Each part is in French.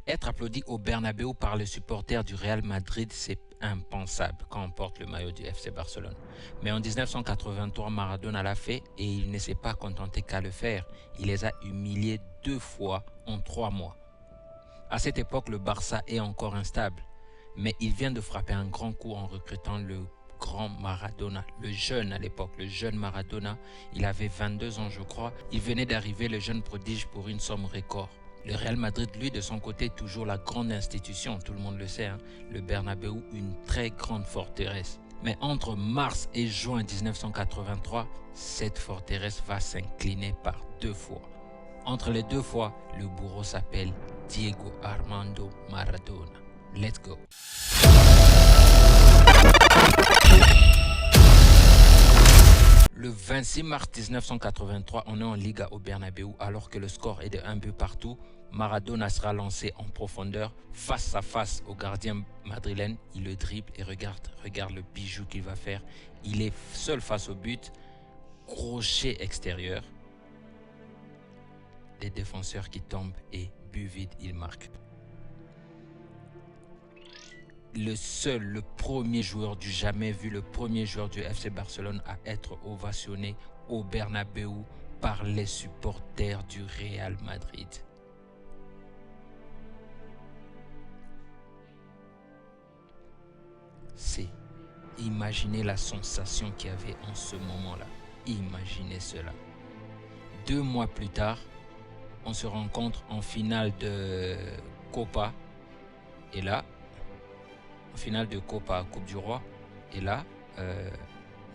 Être applaudi au Bernabéu par les supporters du Real Madrid, c'est impensable quand on porte le maillot du FC Barcelone. Mais en 1983, Maradona l'a fait et il ne s'est pas contenté qu'à le faire. Il les a humiliés 2 fois en 3 mois. À cette époque, le Barça est encore instable, mais il vient de frapper un grand coup en recrutant le grand Maradona, le jeune à l'époque, le jeune Maradona. Il avait 22 ans, je crois. Il venait d'arriver, le jeune prodige, pour une somme record. Le Real Madrid, lui, de son côté, est toujours la grande institution, tout le monde le sait, hein. Le Bernabéu, une très grande forteresse. Mais entre mars et juin 1983, cette forteresse va s'incliner par 2 fois. Entre les 2 fois, le bourreau s'appelle Diego Armando Maradona. Let's go. Le 26 mars 1983, on est en Liga au Bernabéu alors que le score est de 1 but partout. Maradona sera lancé en profondeur face à face au gardien madrilène. Il le dribble et regarde le bijou qu'il va faire. Il est seul face au but, crochet extérieur. Les défenseurs qui tombent et but vide, il marque. Le premier joueur du jamais vu, le premier joueur du FC Barcelone à être ovationné au Bernabéu par les supporters du Real Madrid. Imaginez la sensation qu'il y avait en ce moment-là. Imaginez cela. 2 mois plus tard, on se rencontre en finale de Copa. Et là, en finale de Copa, Coupe du Roi. Et là,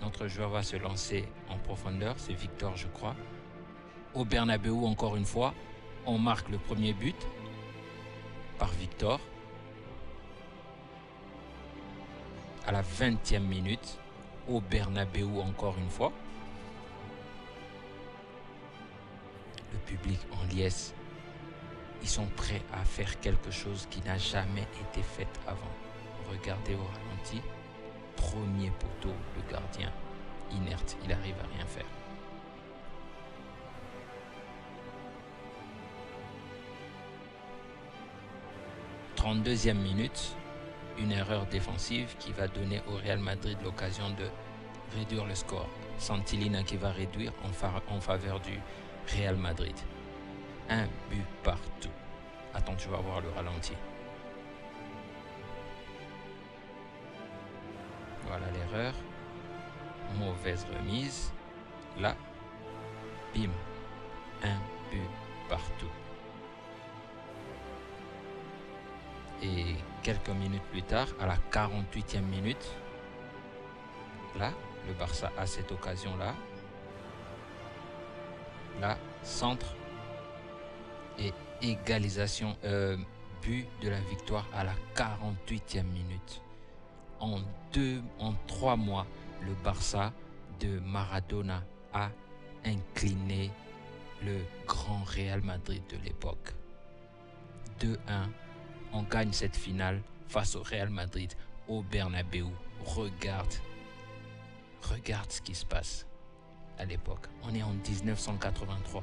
notre joueur va se lancer en profondeur. C'est Victor, je crois. Au Bernabéu, encore une fois, on marque le premier but par Victor. À la 20e minute, au Bernabéu, encore une fois. Le public en liesse. Ils sont prêts à faire quelque chose qui n'a jamais été fait avant. Regardez au ralenti. Premier poteau, le gardien inerte, il arrive à rien faire. « 32e minute, une erreur défensive qui va donner au Real Madrid l'occasion de réduire le score. Santillana qui va réduire en faveur du Real Madrid. 1 but partout. Attends, tu vas voir le ralenti. Voilà l'erreur. Mauvaise remise. Là, bim. 1 but partout. Et quelques minutes plus tard, à la 48e minute, là, le Barça a cette occasion-là. Là, centre et égalisation, but de la victoire à la 48e minute. En 3 mois, le Barça de Maradona a incliné le grand Real Madrid de l'époque. 2-1, on gagne cette finale face au Real Madrid au Bernabéu. Regarde ce qui se passe à l'époque. On est en 1983.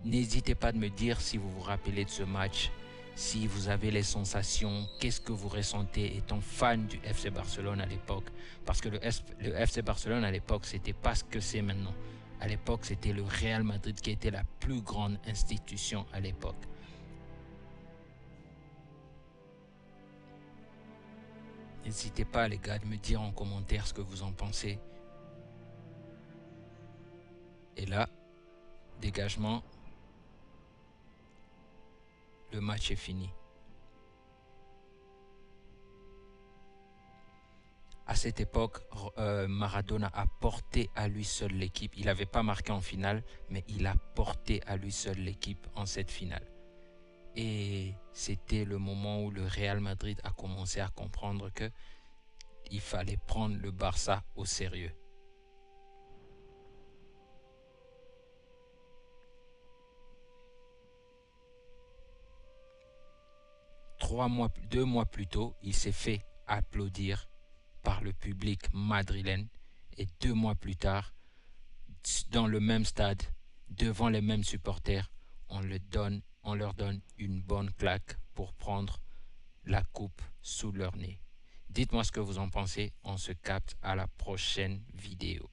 N'hésitez pas de me dire si vous vous rappelez de ce match, si vous avez les sensations, qu'est-ce que vous ressentez étant fan du FC Barcelone à l'époque. Parce que le FC Barcelone à l'époque, c'était pas ce que c'est maintenant. À l'époque, c'était le Real Madrid qui était la plus grande institution à l'époque. N'hésitez pas les gars de me dire en commentaire ce que vous en pensez. Et là, dégagement. Le match est fini. À cette époque, Maradona a porté à lui seul l'équipe. Il n'avait pas marqué en finale, mais il a porté à lui seul l'équipe en cette finale. Et c'était le moment où le Real Madrid a commencé à comprendre que il fallait prendre le Barça au sérieux. Deux mois plus tôt, il s'est fait applaudir par le public madrilène. Et 2 mois plus tard, dans le même stade, devant les mêmes supporters, on on leur donne une bonne claque pour prendre la coupe sous leur nez. Dites-moi ce que vous en pensez. On se capte à la prochaine vidéo.